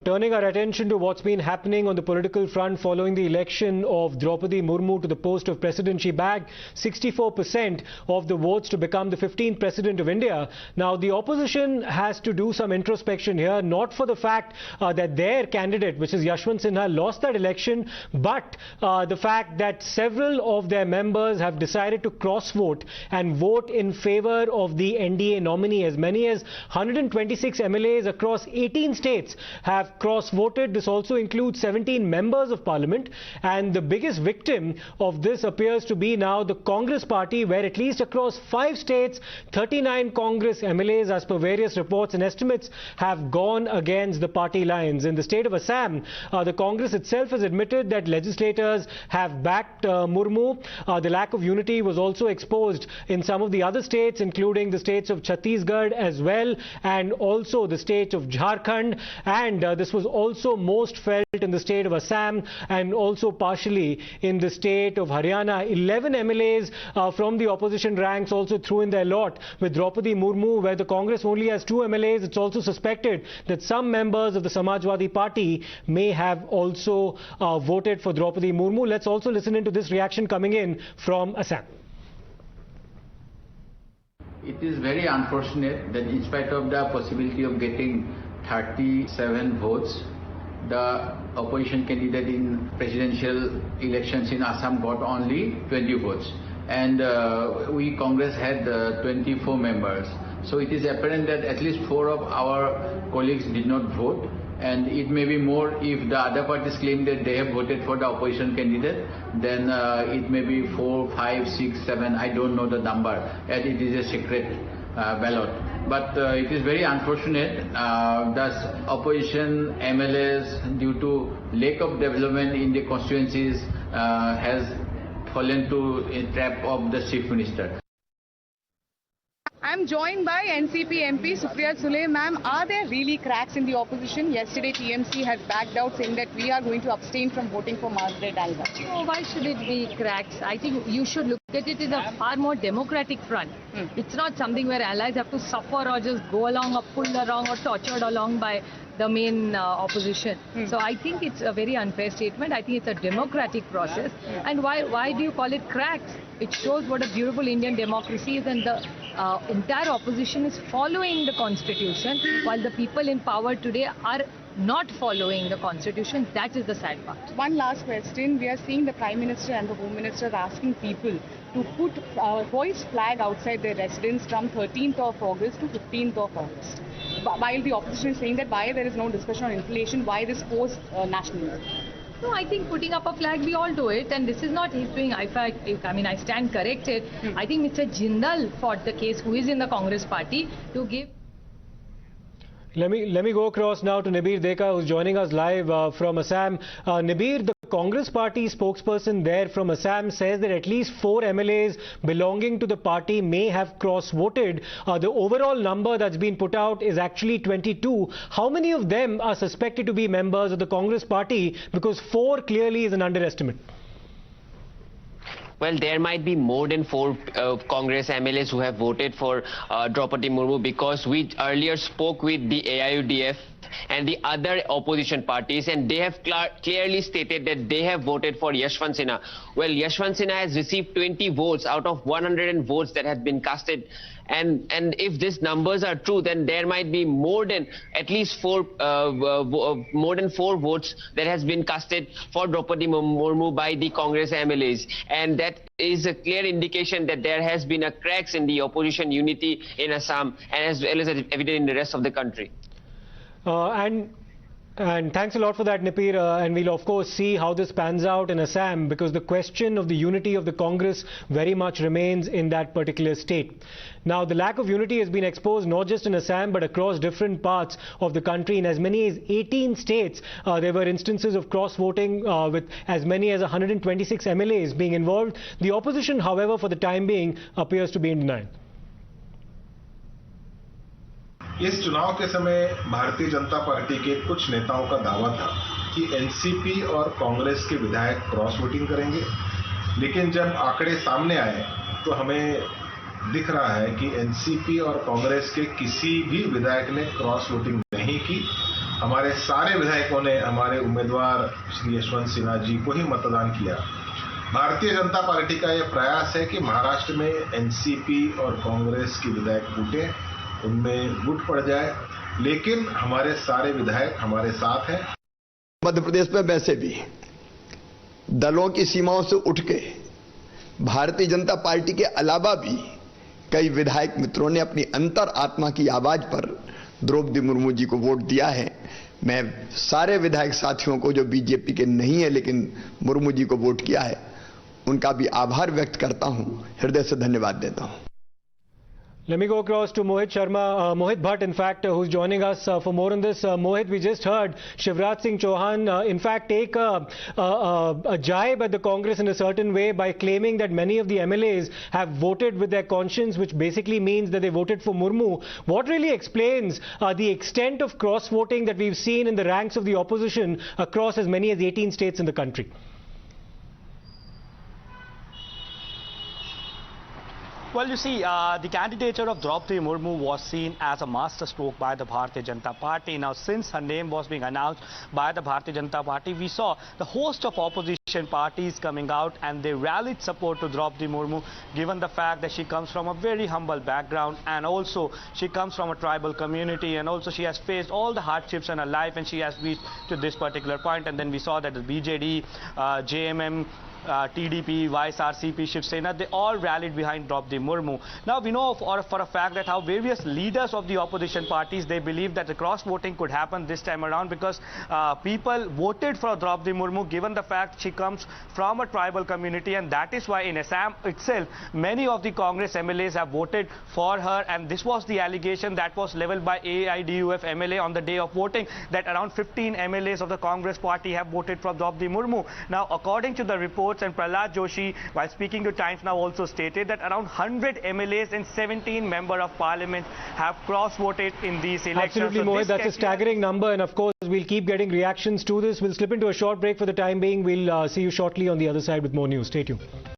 Turning our attention to what's been happening on the political front following the election of Draupadi Murmu to the post of President. She bagged 64% of the votes to become the 15th President of India. Now, the opposition has to do some introspection here, not for the fact that their candidate, which is Yashwant Sinha, lost that election, but the fact that several of their members have decided to cross-vote and vote in favor of the NDA nominee. As many as 126 MLAs across 18 states have cross-voted. This also includes 17 members of parliament, and the biggest victim of this appears to be now the Congress party, where at least across 5 states, 39 Congress MLAs, as per various reports and estimates, have gone against the party lines. In the state of Assam, the Congress itself has admitted that legislators have backed Murmu. The lack of unity was also exposed in some of the other states, including the states of Chhattisgarh as well, and also the state of Jharkhand, and this was also most felt in the state of Assam and also partially in the state of Haryana. 11 MLAs from the opposition ranks also threw in their lot with Draupadi Murmu, where the Congress only has 2 MLAs. It's also suspected that some members of the Samajwadi Party may have also voted for Draupadi Murmu. Let's also listen into this reaction coming in from Assam. It is very unfortunate that in spite of the possibility of getting 37 votes, the opposition candidate in presidential elections in Assam got only 20 votes. And we Congress had 24 members. So it is apparent that at least 4 of our colleagues did not vote. And it may be more if the other parties claim that they have voted for the opposition candidate, then it may be 4, 5, 6, 7, I don't know the number, as it is a secret ballot. But it is very unfortunate that opposition MLAs, due to lack of development in the constituencies, has fallen to a trap of the Chief Minister. I'm joined by NCP MP Supriya Sule. Ma'am, are there really cracks in the opposition? Yesterday TMC had backed out, saying that we are going to abstain from voting for Margaret Alba. Oh, why should it be cracks? I think you should look at it as a far more democratic front. It's not something where allies have to suffer or just go along or pulled along or tortured along by the main opposition. So I think it's a very unfair statement. I think it's a democratic process. And why do you call it cracks? It shows what a beautiful Indian democracy is, and the entire opposition is following the constitution, while the people in power today are not following the constitution. That is the sad part. One last question. We are seeing the Prime Minister and the Home Minister asking people to put hoist flag outside their residence from 13th of August to 15th of August. While the opposition is saying that why there is no discussion on inflation, why this post-nationalism? No, I think putting up a flag, we all do it, and this is not his doing. I stand corrected. I think Mr. Jindal fought the case, who is in the Congress party, to give. Let me go across now to Nibir Deka, who's joining us live from Assam. Nibir, the Congress party spokesperson there from Assam says that at least 4 MLAs belonging to the party may have cross-voted. The overall number that's been put out is actually 22. How many of them are suspected to be members of the Congress party? Because 4 clearly is an underestimate. Well, there might be more than 4 Congress MLAs who have voted for Draupadi Murmu, because we earlier spoke with the AIUDF and the other opposition parties, and they have clearly stated that they have voted for Yashwant Sinha. Well, Yashwant Sinha has received 20 votes out of 100 votes that have been casted. And if these numbers are true, then there might be more than at least 4 votes that has been casted for Draupadi Murmu by the Congress MLAs, and that is a clear indication that there has been a cracks in the opposition unity in Assam, and as well as evident in the rest of the country. And thanks a lot for that, Nipir, and we'll of course see how this pans out in Assam, because the question of the unity of the Congress very much remains in that particular state. Now, the lack of unity has been exposed not just in Assam but across different parts of the country. In as many as 18 states, there were instances of cross-voting with as many as 126 MLAs being involved. The opposition, however, for the time being, appears to be in denial. इस चुनाव के समय Bharatiya Janata party के कुछ नेताओं का दावा था कि एनसीपी और कांग्रेस के विधायक क्रॉस वोटिंग करेंगे, लेकिन जब आंकड़े सामने आए तो हमें दिख रहा है कि एनसीपी और कांग्रेस के किसी भी विधायक ने क्रॉस वोटिंग नहीं की हमारे सारे विधायकों ने हमारे उम्मीदवार श्री यशवंत सिन्हा जी को ही मतदान किया। भारतीय जनता पार्टी का यह प्रयास है कि महाराष्ट्र में एनसीपी और कांग्रेस की विधायक फूटे, उनमें गुट पड़ जाए, लेकिन हमारे सारे विधायक हमारे साथ हैं। मध्य प्रदेश में वैसे भी दलों की सीमाओं से उठ के भारतीय जनता पार्टी के अलावा भी कई विधायक मित्रों ने अपनी अंतर आत्मा की आवाज पर द्रौपदी मुर्मू जी को वोट दिया है। मैं सारे विधायक साथियों को जो बीजेपी के नहीं है लेकिन मुर्मू जी को वोट किया है, उनका भी आभार व्यक्त करता हूं, हृदय से धन्यवाद देता हूं। Let me go across to Mohit Sharma, Mohit Bhatt, in fact, who's joining us for more on this. Mohit, we just heard Shivraj Singh Chauhan, in fact, take a jibe at the Congress in a certain way by claiming that many of the MLAs have voted with their conscience, which basically means that they voted for Murmu. What really explains the extent of cross-voting that we've seen in the ranks of the opposition across as many as 18 states in the country? Well, you see, the candidature of Draupadi Murmu was seen as a masterstroke by the Bharatiya Janata Party. Now, since her name was being announced by the Bharatiya Janata Party, we saw the host of opposition parties coming out and they rallied support to Draupadi Murmu, given the fact that she comes from a very humble background and also she comes from a tribal community and also she has faced all the hardships in her life and she has reached to this particular point. And then we saw that the BJD, JMM, TDP, YSRCP, Shiv Sena, they all rallied behind Draupadi Murmu. Now we know for a fact that how various leaders of the opposition parties, they believe that the cross-voting could happen this time around because people voted for Draupadi Murmu given the fact she comes from a tribal community, and that is why in Assam itself many of the Congress MLAs have voted for her, and this was the allegation that was leveled by AIDUF MLA on the day of voting, that around 15 MLAs of the Congress party have voted for Draupadi Murmu. Now according to the report, and Prahlad Joshi, while speaking to Times Now, also stated that around 100 MLAs and 17 Member of Parliament have cross-voted in these elections. Absolutely, Mohit, that's a staggering number, and of course we'll keep getting reactions to this. We'll slip into a short break for the time being. We'll see you shortly on the other side with more news. Stay tuned.